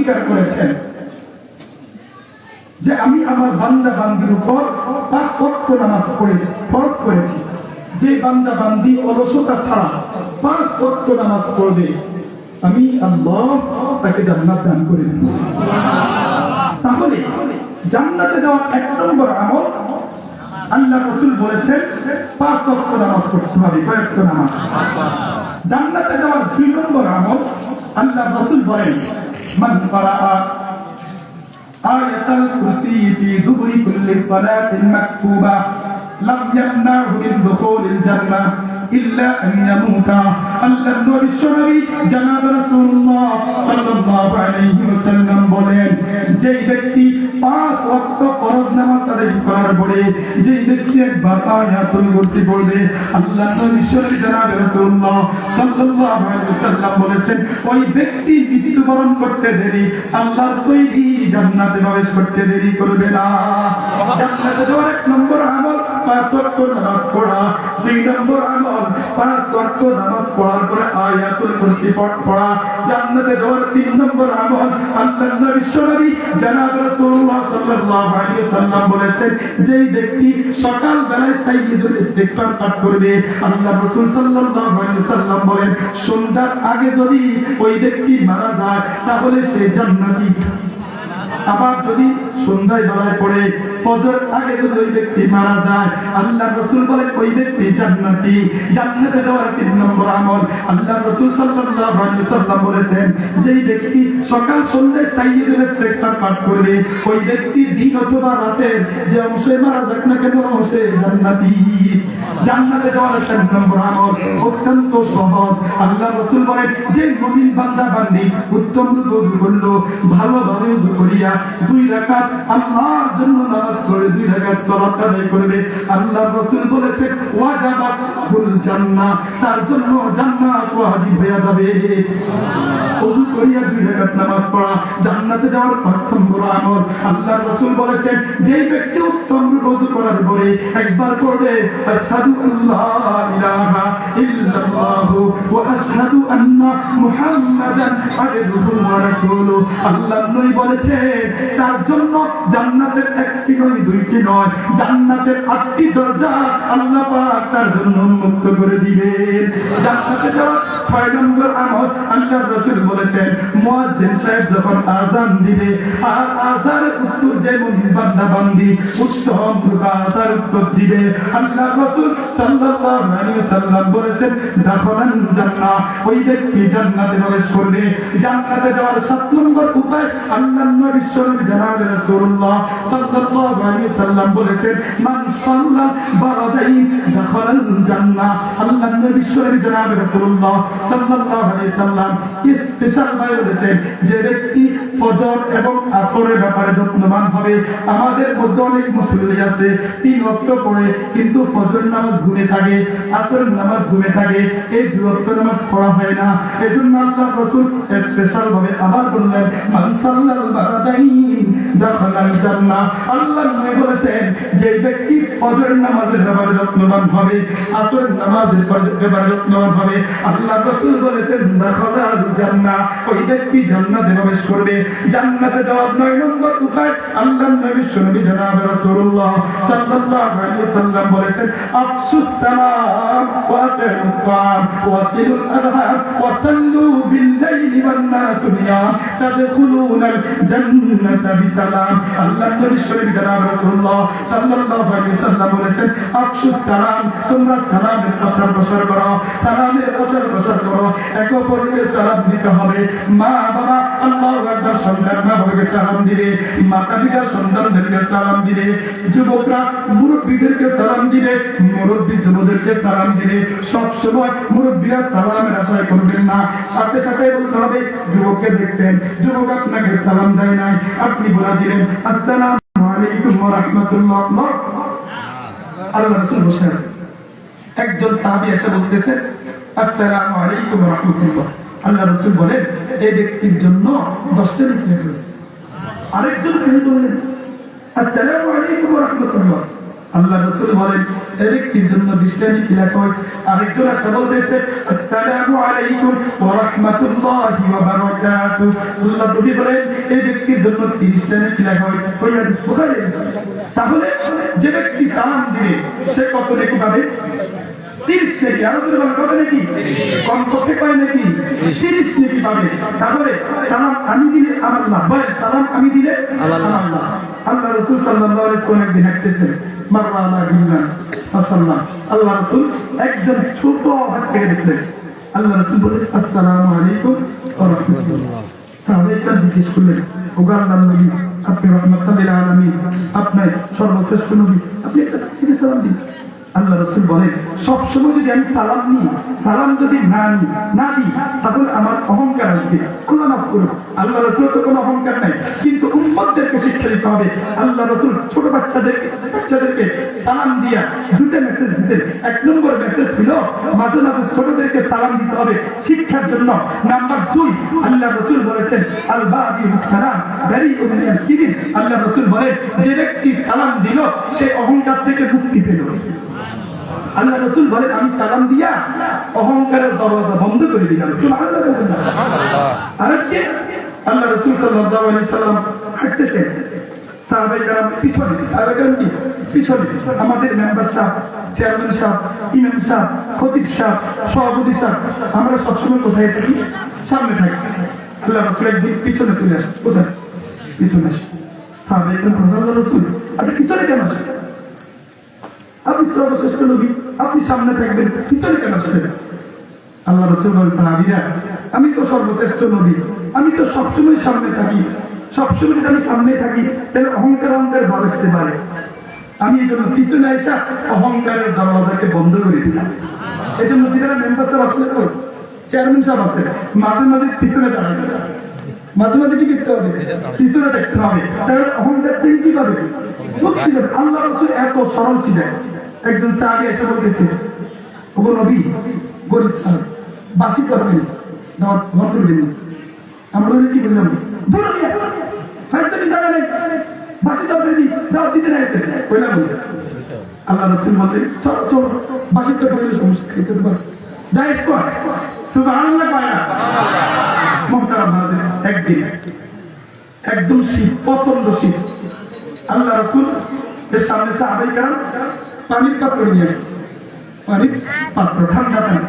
অঙ্গীকার করেছেন যে আমি আমার বান্দা বান্দির উপর 5 ওয়াক্ত নামাজ পড়ে ফরজ করেছি। যে বান্দা বান্দি অলসতা ছাড়া 5 ওয়াক্ত নামাজ পড়বে আমি আল্লাহ তাকে জান্নাত দান করে দেব। তাহলে জান্নাতে যাওয়ার 1 নম্বর আমল আল্লাহ রাসূল বলেছেন 5 ওয়াক্ত নামাজ পড়তে হবে। কয়েকটা নামাজ। জান্নাতে যাওয়ার 2 নম্বর আমল আল্লাহ রাসূল বলেন মান ক্বারাআ আয়াতুল কুরসি ফি দুবুরি কুল্লি সালাতিন মাকতুবা লাম ইয়ামনাহু মিন দুখুলিল জান্নাহ ইল্লা আন ইয়ামুতা। আল্লাহর নবী শরীফ জনাব রাসূলুল্লাহ সাল্লাল্লাহু আলাইহি ওয়াসাল্লাম বলেন যে ব্যক্তি 5 ওয়াক্ত ফরজ নামাজ আদায় করার পরে যে ব্যক্তি একবার আয়াতুল কুরসি পড়বে আল্লাহর নবী শরীফ জনাব রাসূলুল্লাহ সাল্লাল্লাহু আলাইহি ওয়াসাল্লাম বলেছেন ওই ব্যক্তি মৃত্যুবরণ করতে দেরি আল্লাহর তৈরি জান্নাতে প্রবেশ করতে দেরি করবে না। জান্নাতে যাওয়ার 1 নম্বর আমল 5 ওয়াক্ত নামাজ পড়া। 2 নম্বর আমল 5 ওয়াক্ত নামাজ পড়ার পরে আয়াতুল কুরসি পড়া। জান্নাতে যাওয়ার 3 নম্বর আমল আল্লাহর নবী শরীফ জনাব রাসূলুল্লাহ সাল্লাল্লাহু আলাইহি ওয়াসাল্লাম বলেছেন যে ব্যক্তি সকাল বেলায় সাইয়্যিদুল ইস্তিগফার পাঠ করবে আল্লাহ রাসূল সাল্লাল্লাহু আলাইহি ওয়াসাল্লাম বলেন সন্ধ্যার আগে যদি ওই ব্যক্তি মারা যায় তাহলে সে জান্নাতি। আবার যদি সন্ধ্যায় বেলায় পড়ে ফজর আগে যদি ওই ব্যক্তি মারা যায় আল্লাহ রাসূল বলেন ওই ব্যক্তি জান্নাতি। জান্নাতে যাওয়ার 3 নম্বর আমল আল্লাহ রাসূল সাল্লাল্লাহু আলাইহি ওয়াসাল্লাম বলেছেন যেই ব্যক্তি সকাল সন্ধ্যায় সাইয়্যিদুল ইস্তিগফার পাঠ করবে ওই ব্যক্তি দিন অথবা রাতের যে অংশে মারা যাক না কেন সে জান্নাতি। জান্নাতে যাওয়ার 4 নম্বর আমল অত্যন্ত সহজ। আল্লাহ রাসূল বলেন যে মুমিন বান্দা বান্দি উত্তম ওযু করলো ভালোভাবে ওযু করিয়া 2 রাকাত আল্লাহর জন্য নামাজ পড়ে 2 রাকাত সালাত আদায় করবে আল্লাহর রাসূল বলেছেন ওয়াজাবাত কুল জান্নাহ তার জন্য জান্নাত ওয়াজিব হয়ে যাবে। ওযু করিয়া 2 রাকাত নামাজ পড়া জান্নাতে যাওয়ার 5 নম্বর আমল। আল্লাহর রাসূল বলেছেন যে ব্যক্তি উত্তম ওযু করার পরে একবার পড়বে আশহাদু আল্লা ইলাহা ইল্লাল্লাহ ওয়া আশহাদু আন্না মুহাম্মাদান আবদুহু ওয়া রাসূলুহু আল্লাহর নবী বলেছে তার জন্য জান্নাতের 1টি নয় 2টি নয় জান্নাতের 8টি দরজা আল্লাহ পাক তার জন্য উন্মুক্ত করে দিবেন। জান্নাতে যাওয়ার 6 নম্বর আমল আল্লাহর রাসূল বলেছেন মুয়াজ্জিন সাহেব যখন আযান দিবে আর আযানের উত্তর যে মুমিন বান্দা বান্দি উত্তম আযানের উত্তর দিবে আল্লাহর রাসূল সাল্লাল্লাহু আলাইহি ওয়াসাল্লাম বলেছেন দাখালান জান্নাহ ওই ব্যক্তি জান্নাতে প্রবেশ করবে। জান্নাতে যাওয়ার 7 নম্বর উপায় আল্লাহর নবী শরীফ জনাব রাসূলুল্লাহ সাল্লাল্লাহু আলাইহি ওয়াসাল্লাম বলেছেন মান সাল্লা বারাদাইন দাখালাল জান্নাহ আল্লাহর নবী শরীফ জনাব রাসূলুল্লাহ সাল্লাল্লাহু আলাইহি ওয়াসাল্লাম স্পেশাল ভাবে বলেছেন যে ব্যক্তি ফজর এবং আসরের ব্যাপারে যত্নবান হবে। আমাদের মধ্যে অনেক মুসল্লি আছে 3 ওয়াক্ত পড়ে কিন্তু ফজর নামাজ ঘুমে থাকে আসরের নামাজ ঘুমে থাকে এই 2 ওয়াক্ত নামাজ পড়া হয় না। এজন্য আল্লাহর রাসূল স্পেশাল ভাবে আবার বললেন মান সাল্লাল বারাদাইন দাখালাল জান্নাহ আল্লাহর নবী বলেছেন যে ব্যক্তি ফজর নামাজের ব্যাপারে যত্নবান হবে আসরের নামাজের ব্যাপারে যত্নবান হবে আল্লাহর রাসূল বলেছেন দাখালাল জান্নাহ ওই ব্যক্তি জান্নাতে প্রবেশ করবে। জান্নাতে যাওয়ার 9 নম্বর উপায় আল্লাহর নবী শরীফ জনাব রাসূলুল্লাহ সাল্লাল্লাহু আলাইহি ওয়াসাল্লাম বলেছেন আফসুস সালাম ওয়া আতিমুত তাআম ওয়াসিলুল আরহাম ওয়া সাল্লু বিল লাইলি ওয়ান নাসু নিয়াম তাদখুলুনাল জান্নাতা বিসালাম আল্লাহর নবী শরীফ জনাব রাসূলুল্লাহ সাল্লাল্লাহু আলাইহি ওয়াসাল্লাম বলেছেন আফসুস সালাম তোমরা সালামের প্রচার প্রসার করো সালামের প্রচার প্রসার করো একে অপরকে সালাম দিতে হবে। মা বাবা আল্লাহু আকবার সন্তান মা বাবাকে সালাম দিবে মাতা পিতা সন্তানদেরকে সালাম দিবে যুবকরা মুরব্বিদেরকে সালাম দিবে মুরব্বি যুবকদেরকে সালাম দিবে। সব সময় মুরব্বিরা সালামের আশায় করবেন না সাথে সাথে বলতে হবে যুবককে দেখছেন যুবক আপনাকে সালাম দেয় নাই আপনি বলে দিলেন আসসালামু আলাইকুম ওয়া রাহমাতুল্লাহ। আল্লাহর রাসূল বসে আছে একজন সাহাবী এসে বলতেছে আসসালামু আলাইকুম ওয়া রাহমাতুল্লাহ। আল্লাহর রাসূল বলেন এই ব্যক্তির জন্য 10টা নেকি রয়েছে। আরেকজন তিনি বললেন আসসালামু আলাইকুম ওয়া রাহমাতুল্লাহ। আল্লাহ রাসূল বলেন এই ব্যক্তির জন্য দৃষ্টানি কি লেখা হয়েছে? আরেকজন আসা বলতেছে আসসালামু আলাইকুম ওয়া রাহমাতুল্লাহি ওয়া বারাকাতুহু। আল্লাহ নবী বলেন এই ব্যক্তির জন্য দৃষ্টানি কি লেখা হয়েছে? সহিহ হাদিস বুখারী। তাহলে যে ব্যক্তি সালাম দিবে সে কত নেকি পাবে? 30 নেকি। আরো যদি বলেন কত নেকি? কমপক্ষে কয় নেকি? 30 নেকি পাবে। তাহলে সালাম আমি দিলে আল্লাহ, বলেন সালাম আমি দিলে আল্লাহ। আল্লাহ রাসূল সাল্লাল্লাহু আলাইহি ওয়াসাল্লাম একদিন হাঁটতেছেন, মাররা আলা গিন্নান ফাসাল্লাম। আল্লাহ রাসূল একজন ছোট বাচ্চাকে দেখলেন। আল্লাহ রাসূল বলেন আসসালামু আলাইকুম ওয়া রাহমাতুল্লাহ। সাহাবায়ে জিজ্ঞেস করলেন, ও আল্লাহর নবী, আপনি রাহমাতুল লিল আলামিন, আপনি সর্বশ্রেষ্ঠ নবী, আপনি একটা বাচ্চাকে সালাম দিন। আল্লাহ রাসূল বলেন সবসময় যদি আমি সালাম নিই, সালাম যদি না দিই তাহলে আমার অহংকার আসবে। আল্লাহ মাফ করুন, আল্লাহ রাসূলের তো কোনো অহংকার নাই, কিন্তু উম্মতদেরকে শিক্ষা দিতে হবে। আল্লাহ রাসূল ছোট বাচ্চাদেরকে সালাম দিয়া দুটো মেসেজ দিতেন। 1 নম্বর মেসেজ ছিল মাঝে মাঝে ছোটদেরকে সালাম দিতে হবে শিক্ষার জন্য। নাম্বার 2, আল্লাহ রাসূল বলেছেন আল বাদিউস সালাম বারিউন মিনাল কিবির। আল্লাহ রাসূল বলেন যে ব্যক্তি সালাম দিল সে অহংকার থেকে মুক্তি পেল। আল্লাহ রাসূল বলেন আমি সালাম দিয়া অহংকারের দরজা বন্ধ করে দিলাম। সুবহানাল্লাহ। আরেকটি আল্লাহ রাসূল সাল্লাল্লাহু আলাইহি সাল্লাম হাঁটতেছেন, সাহাবায়ে কেরাম পিছনে, সাহাবায়ে কেরাম কি পিছনে, আমাদের মেম্বার সাহেব, চেয়ারম্যান সাহেব, ইমাম সাহেব, খতিব সাহেব, সভাপতি সাহেব, আমরা সবসময় কোথায় থাকি? সামনে থাকি। আল্লাহ রাসূল একদিন পিছনে চলে আসেন। কোথায়? পিছনে আসেন। সাহাবায়ে কেরাম বলেন আল্লাহ রাসূল আপনি পিছনে কেন আসেন? আপনি সর্বশ্রেষ্ঠ নবী, আপনি সামনে থাকবেন, পিছনে কেন আসবেন? আল্লাহ রাসূল বলেন সাহাবীরা আমি তো সর্বশ্রেষ্ঠ নবী, আমি তো সবসময় সামনে থাকি, সবসময় যদি আমি সামনে থাকি তাহলে অহংকার ভাব আসতে পারে। আমি এই জন্য পিছনে এসে অহংকারের দরওয়াজাকে বন্ধ করে দিলাম। এই জন্য যারা মেম্বার সাহেব আসলে চেয়ারম্যান সাহেব আছে মাঝে মাঝে পিছনে দাঁড়াবে, মাঝে মাঝে কি করতে হবে? পিছনে দেখতে হবে। তাহলে অহংকার থেকে কি পাবে? মুক্তি পাবে। আল্লাহ রাসূল এত সরল ছিলেন। একজন সাহাবী এসে বলতেছে ওগো নবী, গরিব সাহেব বাসি করবেন, দাওয়াত বন্ধ করে দিন। আমরা কি বললাম? দূর নিয়ে ফাইজলামি জানা নেই, বাসি তরকারি দাওয়াত দিতে না এসে কইলা বলি। আল্লাহ রাসূল বলেন চল চল বাসি তরকারি সমস্যা খেতে তো পার যাই কর। সুবহানাল্লাহ কয় না? মুহতারাম হাজির, একদিন একদম শীত, প্রচন্ড শীত। আল্লাহ রাসূল এর সামনে সাহাবায়ে কেরাম পানির পাত্র নিয়ে আসছে, পানির পাত্র ঠান্ডা পানি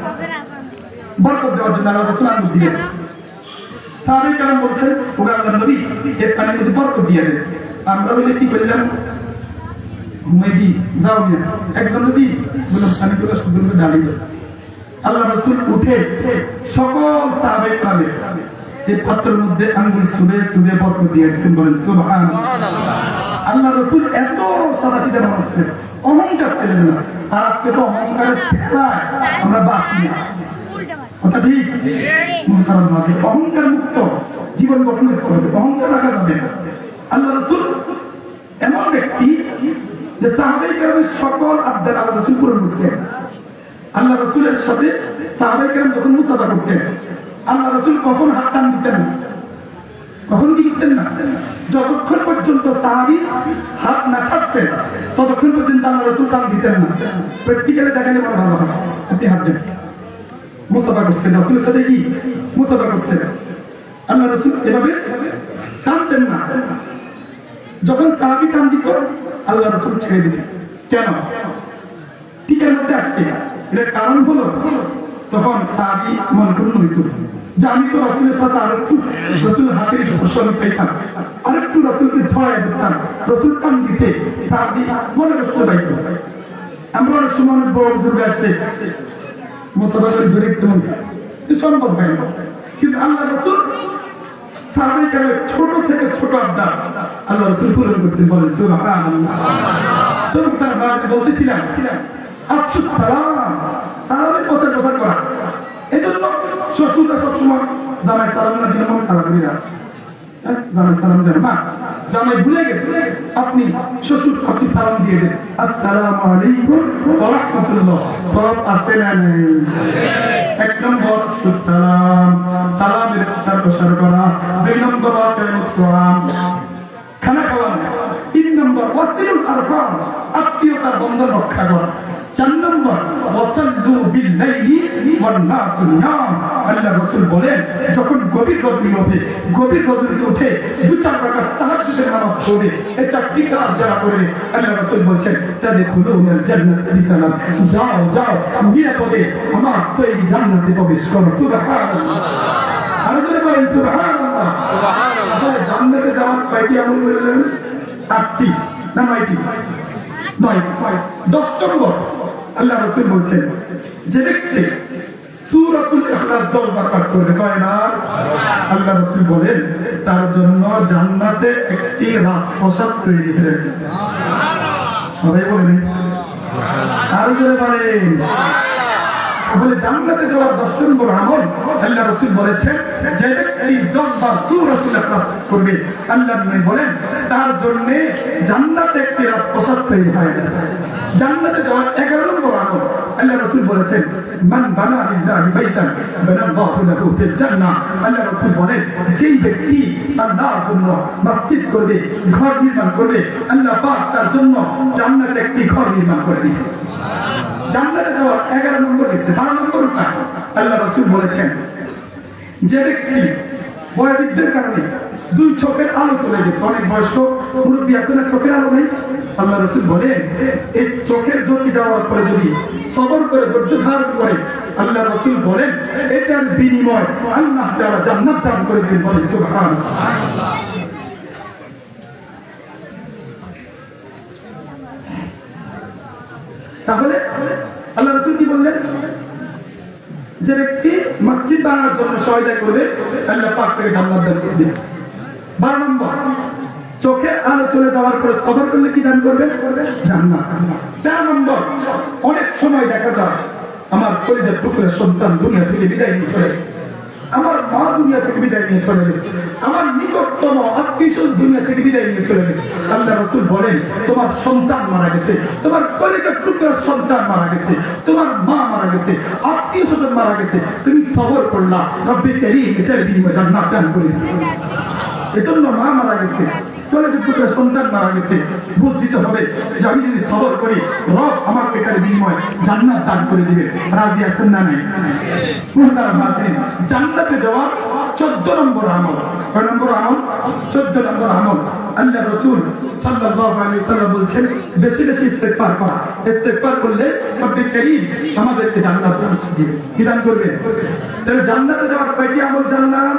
বরকত দেওয়ার জন্য আল্লাহ রাসূল আঙ্গুর দিলেন। সাহাবায়ে কেরাম বলছেন ও আল্লাহর নবী এই পানির মধ্যে বরকত দিয়ে দেন। আমরা বলে কি করলাম? মেজি যাও না, একজন নবী বললাম পানিগুলো সবগুলো ঢালিয়ে দেন। আল্লাহ রাসূল উঠে সকল সাহাবায়ে কেরামের এই পাত্রের মধ্যে আঙ্গুল সুবে সুবে বরকত দিয়ে দিয়েছেন। বলেন সুবহানাল্লাহ। আল্লাহ রাসূল এত সাদাসিধা মানুষ ছিলেন, অহংকার ছিলেন না। আর আজকে তো অহংকারের ঠেলায় আমরা বাঁচি না, কথা ঠিক? মুহতারাম হাজির, অহংকার মুক্ত জীবন গঠন করতে হবে, অহংকার রাখা যাবে না। আল্লাহ রাসূল এমন ব্যক্তি যে সাহাবায়ে কেরামের সকল আবদার আল্লাহ রাসূল পূরণ করতেন। আল্লাহ রাসূলের সাথে সাহাবায়ে কেরাম যখন মুসাফা করতেন আল্লাহ রাসূল কখন হাত টান দিতেন না, কখন কি করতেন না? যতক্ষণ পর্যন্ত সাহাবী হাত না ছাড়তেন ততক্ষণ পর্যন্ত আল্লাহ রাসূল টান দিতেন না। প্র্যাকটিক্যালি দেখালে বড় ভালো হয়। আপনি হাত দেন, মুসাফা করছেন, রাসূলের সাথে কি মুসাফা করছেন, আল্লাহ রাসূল এভাবে টানতেন না। যখন সাহাবী টান দিত আল্লাহ রাসূল ছেড়ে দিতেন। কেন? টিকার মধ্যে আসছে, এর কারণ হলো তখন সাহাবী মন পূর্ণ হইত যে আমি তো রাসূলের সাথে আরেকটু রাসূলের হাতের স্পর্শ পেতাম, আরেকটু রাসূলকে ছড়াই দিতাম। রাসূল টান দিছে, সাহাবী মনে কষ্ট পাইত। আমরা অনেক সময় অনেক বড় বুজুর্গ আসলে মুসাফা করে ধরে দিতে মন চায়, সম্ভব হয় না। কিন্তু আল্লাহ রাসূল সাহাবায়ে কেরামের ছোট থেকে ছোট আবদার আল্লাহ রাসূল পূরণ করতেন। বলেন সুবহানাল্লাহ। তো তার বাবা বলতেছিলাম আফসুস সালাম, সালামের প্রচার প্রসার করা। এই জন্য শ্বশুররা সবসময় জামাই সালাম না দিলে মন খারাপ হয়ে যায়। জামাই সালাম দেন না, জামাই ভুলে গেছে, আপনি শ্বশুর আপনি সালাম দিয়ে দেন, আসসালামু আলাইকুম ওয়া রাহমাতুল্লাহ। সব আছে না নেই? 1 নম্বর সালাম, সালামের প্রচার প্রসার করা। 2 নম্বর কিয়ামত করা, খানা খাওয়ানো। 3 নম্বর ওয়াসিলুল আরহাম, আত্মীয়তার বন্ধন রক্ষা করা। 4 নম্বর ওয়াসাল্লু বিল-লাইলি ওয়ান-নাসু নিয়াম। আল্লাহ রাসূল বলেন যখন গভীর রজনী হবে, গভীর রজনীতে উঠে 2-4 রাকাত তাহাজ্জুদের নামাজ পড়ে, এই 4টি কাজ যারা করে, আল্লাহ রাসূল বলেন তাদখুলুনাল জান্নাত বিসালাম, যাও যাও নিরাপদে আমার তৈরি জান্নাতে প্রবেশ করো। সুবহানাল্লাহ। আর জোরে বলেন সুবহানাল্লাহ। সুবহানাল্লাহ। জান্নাতে যাওয়ার কয়টি আমল বলেন? 8টি না 9টি? 9। 10 নম্বর আল্লাহ রাসূল বলেন যে ব্যক্তি সূরাতুল ইখলাস 10 বার পাঠ করবে, কয় না? আল্লাহ রাসূল বলেন তার জন্য জান্নাতে একটি রাজপ্রাসাদ তৈরি হয়েছে। সবাই বলেন আর জোরে বলেন। বলে জান্নাতে যাওয়ার 10 নম্বর আমল আল্লাহ রাসূল বলেছেন যে ব্যক্তি 10 বার সূরাতুল ইখলাস করবে, আল্লাহ নবী বলেন তার জন্য জান্নাতে একটি রাজপ্রাসাদ তৈরি হয়। জান্নাতে যাওয়ার 11 নম্বর আমল আল্লাহ রাসূল বলেছেন মান বানা লিল্লাহি বাইতান বানাল্লাহু লাহু ফিল জান্নাহ। আল্লাহ রাসূল বলেন যেই ব্যক্তি আল্লাহর জন্য মসজিদ করবে, ঘর নির্মাণ করবে, আল্লাহ পাক তার জন্য জান্নাতে একটি ঘর নির্মাণ করে দিবেন। জান্নাতে যাওয়ার 11 নম্বর আছে। 12 নম্বর উপায় আল্লাহ রাসূল বলেছেন যে ব্যক্তি বয়োবৃদ্ধের কারণে 2 চোখের আলো চলে গেছে, অনেক বয়স্ক মুরব্বী আছে না, চোখের আলো নেই, আল্লাহ রাসূল বলেন এই চোখের জ্যোতি যাওয়ার পরে যদি সবর করে ধৈর্য ধারণ করে, আল্লাহ রাসূল বলেন এটার বিনিময় আল্লাহ তাআলা জান্নাত দান করে দিবেন। বলেন সুবহানাল্লাহ। তাহলে আল্লাহ রাসূল কি বললেন? যে ব্যক্তি মসজিদ বানানোর জন্য সহায়তা করবে, আল্লাহ পাক তাকে জান্নাত দান করে দিবেন। 12 নম্বর চোখে আলো চলে যাওয়ার পরে সবর করলে কি দান করবে? জান্নাত। 13 নম্বর অনেক সময় দেখা যায় আমার কলিজার টুকরা সন্তান দুনিয়া থেকে বিদায় নিয়ে চলে গেছে, আমার মা দুনিয়া থেকে বিদায় নিয়ে চলে গেছে, আমার নিকটতম আত্মীয়স্বজন দুনিয়া থেকে বিদায় নিয়ে চলে গেছে। আল্লাহ রাসূল বলেন তোমার সন্তান মারা গেছে, তোমার কলিজার টুকরার সন্তান মারা গেছে, তোমার মা মারা গেছে, আত্মীয়স্বজন মারা গেছে, তুমি সবর করলা, রব্বে কারীম এটার বিনিময়ে জান্নাত দান করে দিবেন। এজন্য মা মারা গেছে, কলিজার টুকরার সন্তান মারা গেছে, বুঝ দিতে হবে যে আমি যদি সবর করি রব আমার এটার বিনিময়ে জান্নাত দান করে দিবে। রাজি আছেন না নাই? জান্নাতে যাওয়ার 14 নম্বর আমল, কয় নম্বর আমল? 14 নম্বর আমল আল্লাহ রাসূল সাল্লাল্লাহু আলাইহি ওয়াসাল্লাম বলেছেন বেশি বেশি ইস্তেগফার করা। ইস্তেগফার করলে রব্বে কারীম আমাদেরকে জান্নাত দান দিবে। কি দান করবে? তাহলে জান্নাতে যাওয়ার কয়টি আমল জানলাম?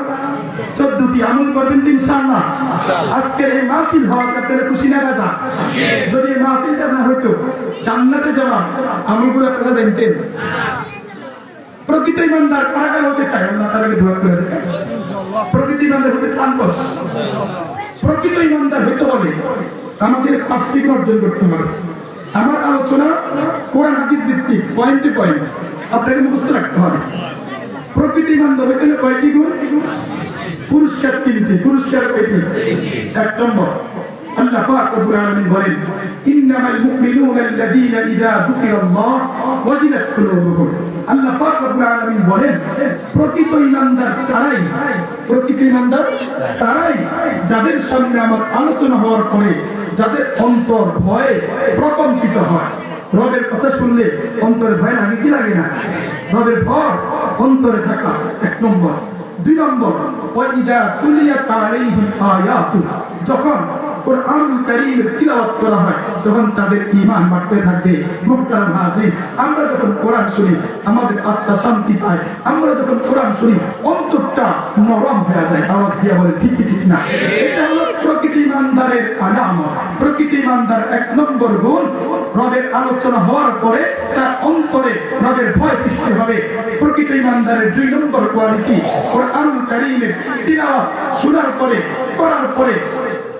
14টি আমল করবেন ইনশাআল্লাহ। আজকের এই মাহফিল হওয়ার আপনারা খুশি না রাজা? যদি এই মাহফিলটা না হইতো জান্নাতে যাওয়া আমলগুলো আপনারা জানতেন। প্রকৃত ইমানদার কারা হতে চায়? আল্লাহ তাআলাকে দোয়া করে দেন। প্রকৃত ইমানদার হতে চান তো? প্রকৃত ইমানদার হতে হলে আমাদের 5টি গুণ অর্জন করতে হবে। আমার আলোচনা কোরআন হাদিস ভিত্তিক, পয়েন্টে পয়েন্ট আপনাকে মুখস্থ রাখতে হবে। প্রকৃত ইমানদার হতে হলে কয়টি গুণ? পুরস্কার 3টি। পুরস্কার কয়টি? 1 নম্বর আল্লাহ পাক রব্বুল আলামিন বলেন ইন্নামাল মুমিনুনা আল্লাযীনা ইযা যুকিরাল্লাহ ওয়াজিলাত কুলুবুহুম। আল্লাহ পাক রব্বুল আলামিন বলেন প্রকৃত ঈমানদার তারাই, প্রকৃত ঈমানদার তারাই যাদের সামনে আমার আলোচনা হওয়ার পরে যাদের অন্তর ভয়ে প্রকম্পিত হয়। রবের কথা শুনলে অন্তরে ভয় লাগে কি লাগে না? রবের ভয় অন্তরে থাকা 1 নম্বর। 2 নম্বর ওয়াইদা তুলিয়াত আলাইহিম আয়াতু, যখন কোরআনুল কারীমের তিলাওয়াত করা হয় তখন তাদের ঈমান বাড়তে থাকে। মুহতারাম হাজির, আমরা যখন কোরআন শুনি আমাদের আত্মা শান্তি পায়, আমরা যখন কোরআন শুনি অন্তরটা নরম হয়ে যায়। আওয়াজ দিয়ে বলে ঠিক কি ঠিক না? এটা হলো প্রকৃত ঈমানদারের আলামত। প্রকৃত ঈমানদার 1 নম্বর গুণ, রবের আলোচনা হওয়ার পরে তার অন্তরে রবের ভয় সৃষ্টি হবে। প্রকৃত ঈমানদারের 2 নম্বর কোয়ালিটি, কোরআনুল কারীমের তিলাওয়াত শোনার পরে করার পরে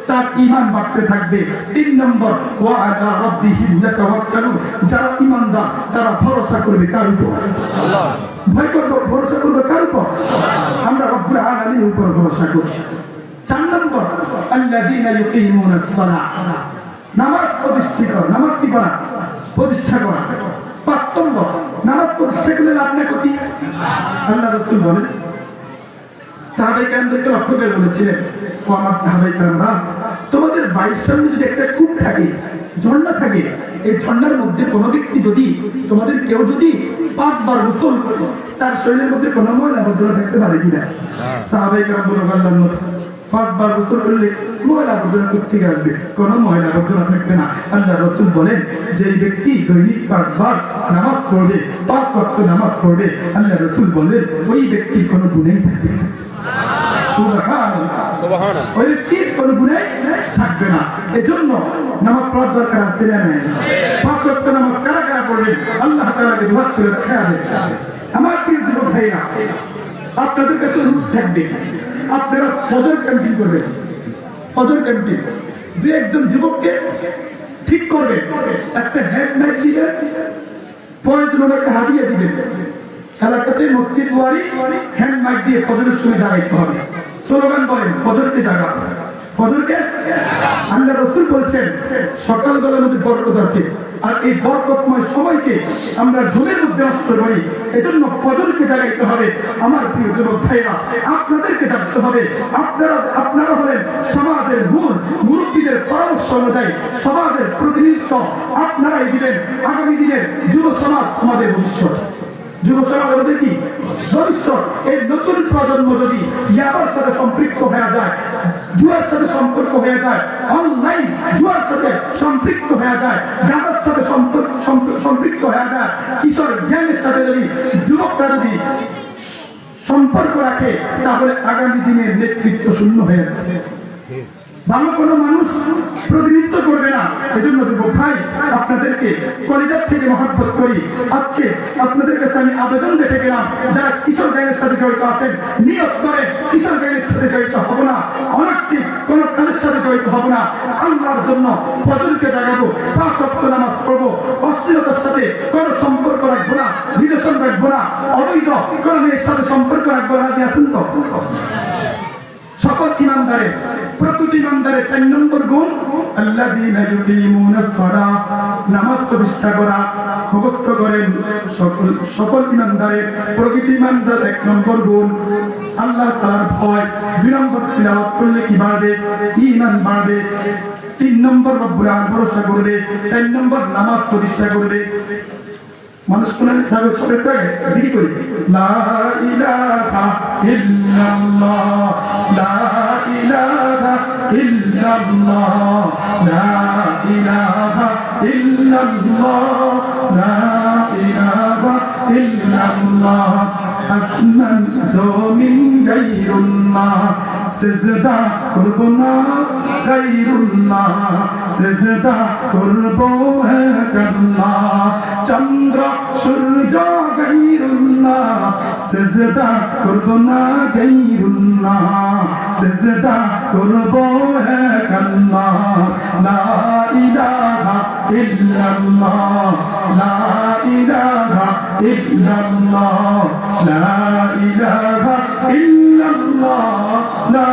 তার ঈমান বাড়তে থাকবে। 3 নম্বর ওয়া আলা রাব্বিহিম ইয়াতাওয়াক্কালুন, যারা ঈমানদার তারা ভরসা করবে কার উপর? আল্লাহ। ভয় করবে, ভরসা করবে কার উপর? আমরা রব্বুল আলামিনের উপর ভরসা করি। 4 নম্বর আল্লাযীনা ইউকিমুনাস সালাহ, নামাজ প্রতিষ্ঠা করা। নামাজ কি করা? প্রতিষ্ঠা করা। 5 নম্বর নামাজ প্রতিষ্ঠা করলে লাভ না ক্ষতি? আল্লাহ রাসূল বলেন সাহাবায়ে কেরামদেরকে লক্ষ্য করে বলেছিলেন ও আমার সাহাবায়ে কেরামরা, তোমাদের বাড়ির সামনে যদি একটা কূপ থাকে ঝর্ণা থাকে। এই ঝর্ণার মধ্যে কোনো ব্যক্তি যদি, তোমাদের কেউ যদি 5 বার গোসল করে, তার শরীরের মধ্যে কোনো ময়লা আবর্জনা থাকতে পারে কিনা? সাহাবায়ে কেরাম বললেন আল্লাহর 5 বার গোসল করলে ময়লা আবর্জনা থেকে আসবে? কোনো ময়লা আবর্জনা থাকবে না। আল্লাহ রাসূল বলেন যে এই ব্যক্তি দৈনিক 5 বার নামাজ পড়বে, 5 ওয়াক্ত নামাজ পড়বে, আল্লাহ রাসূল বলেন ওই ব্যক্তির কোনো গুনাহ থাকবে না। সুবহানাল্লাহ। ওই ব্যক্তির কোনো গুনাহ থাকবে না। এজন্য নামাজ পড়ার দরকার আছে না? 5 ওয়াক্ত নামাজ কারা কারা পড়বেন আল্লাহ তাআলাকে দোয়া করে দেখাবেন। আমার প্রিয় যুবক ভাইরা, আপনাদের কাছে অনুরোধ থাকবে, আপনারা ফজর ক্যাম্পিং করবেন। ফজর ক্যাম্পিং যে একজন যুবককে ঠিক করবে, একটা হ্যান্ড মাইক দিবেন, প্রয়োজন ওনাকে হাদিয়া দিবেন। এলাকাতে মসজিদ ওয়ারি হ্যান্ড মাইক দিয়ে ফজরের সময় জাগাইতে হবে। স্লোগান বলেন ফজরকে জাগা, ফজরকে। আল্লাহ রাসূল বলছেন সকালবেলার মধ্যে বরকত আছে, আর এই বরকতময় সময়কে আমরা ঘুমের মধ্যে নষ্ট করি। এজন্য ফজরকে জাগাইতে হবে। আমার প্রিয় যুবক ভাইরা, আপনাদেরকে জাগতে হবে। আপনারা হলেন সমাজের মূল, মুরব্বীদের পরামর্শ অনুযায়ী সমাজের প্রতিনিধিত্ব আপনারাই দিবেন। আগামী দিনের যুব সমাজ আমাদের ভবিষ্যৎ। যুব সমাজ আমাদের কি ভবিষ্যৎ। এই নতুন প্রজন্ম যদি ইয়াবার সাথে সম্পৃক্ত হয়ে যায়, জুয়ার সাথে সম্পর্ক হয়ে যায়, অনলাইন জুয়ার সাথে সম্পৃক্ত হয়ে যায়, গাঁজার সাথে সম্পৃক্ত হয়ে যায়, কিশোর জ্ঞানের সাথে যদি যুবকরা যদি সম্পর্ক রাখে, তাহলে আগামী দিনের নেতৃত্ব শূন্য হয়ে যাবে। ভালো কোনো মানুষ প্রতিনিধিত্ব করবে না। এজন্য যুবক ভাই, আপনাদেরকে কলিজার থেকে মহব্বত করি। আজকে আপনাদের কাছে আমি আবেদন রেখে গেলাম, যারা কিশোর গ্যাংয়ের সাথে জড়িত আছেন, নিয়ত করে কিশোর গ্যাংয়ের সাথে জড়িত হব না, অনৈতিক কোন কাজের সাথে জড়িত হব না। আল্লাহর জন্য ফজরকে জাগাবো, 5 ওয়াক্ত নামাজ পড়বো, অশ্লীলতার সাথে কোনো সম্পর্ক রাখবো না, রিলেশন রাখবো না, অবৈধ কোনো মেয়ের সাথে সম্পর্ক রাখবো না। আছেন তো সকল ইমানদারের, প্রকৃতি ইমানদারের 4 নম্বর গুণ আল্লাযীনা ইউকিমুনাস সালাহ, নামাজ প্রতিষ্ঠা করা, মুখস্থ করেন। সকল ইমানদারের, প্রকৃতি ইমানদার 1 নম্বর গুণ আল্লাহ তাআলার ভয়। 2 নম্বর তিলাওয়াত করলে কি বাড়বে? ঈমান বাড়বে। 3 নম্বর রব্বুল আলামিন ভরসা করবে। 4 নম্বর নামাজ প্রতিষ্ঠা করবে। মানুষ কোরআন ছাড়া সবে জিকির করে লা ইলাহা ইল্লাল্লাহ, লা ইলাহা ইল্লাল্লাহ, লা ইলাহা ইল্লাল্লাহ, লা ইলাহা ইল্লাল্লাহ। আসমান জমিন গায়রুল্লাহ, সিজদা করব না গায়রুল্লাহ, সিজদা করব এক আল্লাহ। চন্দ্র সূর্য গায়রুল্লাহ, সিজদা করব না গায়রুল্লাহ, সিজদা করব এক আল্লাহ। লা ইলাহা ইল্লাল্লাহ, লা ইলাহা ইল্লাল্লাহ, লা ইলাহা ইল্লাল্লাহ, লা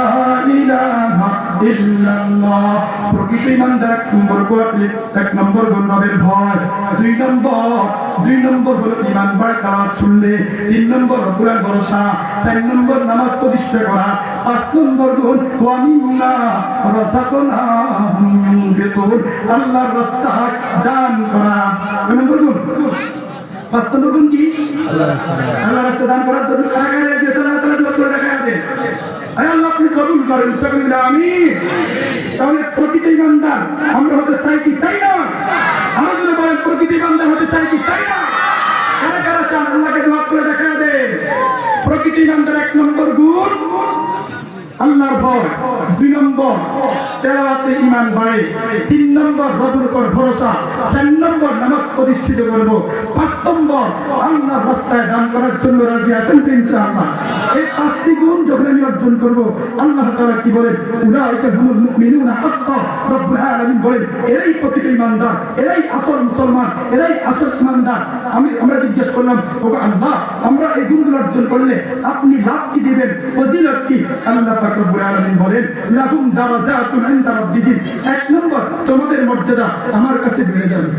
ইলাহা ইল্লাল্লাহ। প্রকৃতি ইমানদার 1 নম্বর গন্ধবের ভয়। 2 নম্বর হলো ইমান বাড়া কাজ শুনলে। 3 নম্বর রব্বুল ভরসা। 4 নম্বর নামাজ প্রতিষ্ঠা করা। 5 নম্বর গুণ ওয়া মিন্না রাযাকনাহুম ইউনফিকুন, আল্লাহর রাস্তায় দান করা। 2 নম্বর গুণ। 5 নম্বর গুণ কি? আল্লাহর রাস্তায় দান করার জন্য আগে যে আল্লাহ তাআলা দোয়া করে দেখা আছে, আয় আল্লাহ আপনি কবুল করেন, সকলে আমিন। তাহলে প্রকৃতি ইমানদার আমরা হতে চাই কি চাই না? আমরা যদি বলেন প্রকৃতি ইমানদার হতে চাই কি চাই না? কারা কারা চান আল্লাহকে দোয়া করে দেখা দেন। প্রকৃতি ইমানদার 1 নম্বর গুণ আল্লাহর ভয়। 2 নম্বর তেলাওয়াতে ঈমান বাড়ে। 3 নম্বর রবের উপর ভরসা। 4 নম্বর নামাজ প্রতিষ্ঠিত করব। 5 নম্বর আল্লাহর রাস্তায় দান করার জন্য রাজি আছেন ইনশাআল্লাহ। এই 5টি গুণ যখন আমি অর্জন করব, আল্লাহ তাআলা কি বলেন? উলাইকা হুমুল মুমিনুনা হাক্কা। রব্বুল আলামিন বলেন এরাই প্রকৃত ঈমানদার, এরাই আসল মুসলমান, এরাই আসল ঈমানদার। আমরা জিজ্ঞেস করলাম, ওগো আল্লাহ, আমরা এই গুণগুলো অর্জন করলে আপনি লাভ কি দিবেন, ফজিলত কি? আল্লাহ পাক রব্বুল আলামিন বলেন লাহুম দারাজাতুন ইনদা রাব্বিহিম। 1 নম্বর তোমাদের মর্যাদা আমার কাছে বেড়ে যাবে,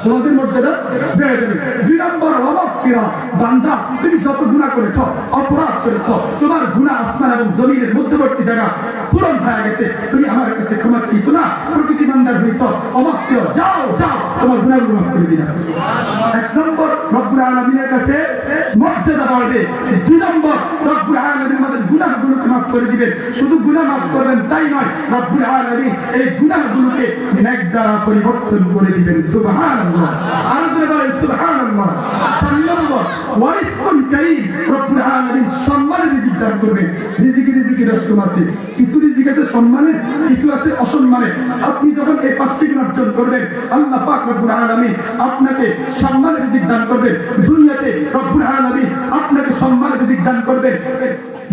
তোমাদের মর্যাদা বেড়ে যাবে। 2 নম্বর ওয়ামাগফিরা, বান্দা তুমি যত গুনাহ করেছ, অপরাধ করেছ, তোমার গুনাহ আসমান এবং জমিনের মধ্যবর্তী জায়গা পূরণ হয়ে গেছে, তুমি আমার কাছে ক্ষমা চাইছো না। প্রকৃতি ইমানদার হইছ অবাক হও, যাও যাও তোমার গুনাহগুলো মাফ করে দিলাম। এক নম্বর রব্বুল আলামিনের কাছে মর্যাদা বাড়বে। দুই নম্বর রব্বুল আলামিন আমাদের গুনাহগুলোকে মাফ করে দিবেন। শুধু গুনাহ মাফ করবেন তাই নয়, রব্বুল আলামিন এই গুনাহগুলোকে নেক দ্বারা পরিবর্তন করে দিবেন। সুবহানাল্লাহ, আর জোরে বলেন সুবহানাল্লাহ। চার নম্বর ওয়ারিসুল কারীম, রব্বুল আলামিন সম্মানের রিজিক দান করবেন। রিজিকের রকম আছে, কিছু রিজিক আছে সম্মানের, কিছু আছে অসম্মানের। আপনি যখন এই পাঁচটি গুণ অর্জন করবেন, আল্লাহ পাক রব্বুল আলামিন আপনাকে সম্মানের রিজিক দান করবেন। দুনিয়াতে রব্বুল আলামিন আপনাকে সম্মানের রিজিক দান করবেন।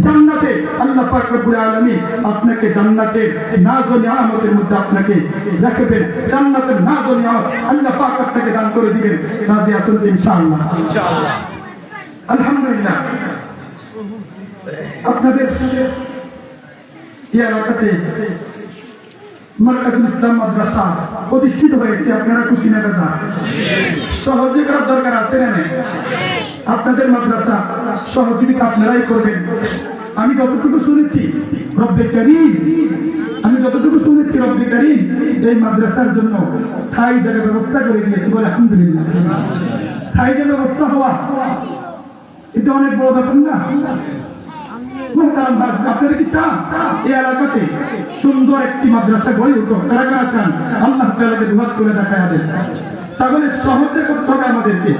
জান্নাতে আল্লাহ পাক রব্বুল আলামিন আপনাকে জান্নাতের নাজ ও নিয়ামতের মধ্যে আপনাকে রাখবেন। জান্নাতের নাজ ও নিয়ামত আল্লাহ পাক আপনাকে দান করে দিবেন। রাজি আছেন ইনশাআল্লাহ? ইনশাআল্লাহ। আলহামদুলিল্লাহ, আপনাদের এই এলাকাতে মারকাজুল ইসলাম মাদ্রাসা প্রতিষ্ঠিত হয়েছে। আপনারা খুশি না বেজা? সহযোগী করার দরকার আছে না? আপনাদের মাদ্রাসা সহযোগিতা আপনারাই করবেন। আমি যতটুকু শুনেছি রব্বে কারীম, এই মাদ্রাসার জন্য স্থায়ী জায়গার ব্যবস্থা করে দিয়েছি। বলে আলহামদুলিল্লাহ। স্থায়ী জায়গার ব্যবস্থা হওয়া এটা অনেক বড় ব্যাপার না? আপনারা কি চান এই এলাকাতে সুন্দর একটি মাদ্রাসা গড়ে উঠুক? কারা কারা চান? আল্লাহ তাআলাকে দুহাত করে দেখায় দেন। তাহলে সহজে করতে হবে আমাদেরকে।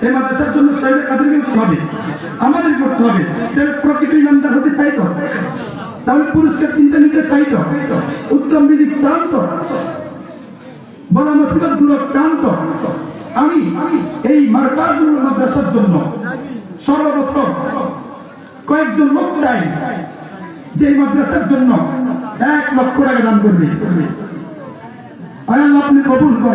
এই মাদ্রাসার জন্য সহজে কাদেরকে করতে হবে? আমাদের করতে হবে। তাহলে প্রকৃত ইমানদার হতে চাই তো? তাহলে পুরস্কার চিন্তা নিতে চাই তো? উত্তম রিজিক চান তো? বলা মুসিবত দূর চান তো? আমি এই মারকাজুল মাদ্রাসার জন্য সর্বপ্রথম কয়েকজন লোক চাই যে এই মাদ্রাসার জন্য 1 লক্ষ টাকা দান করবে। আল্লাহ আপনি কবুল করেন।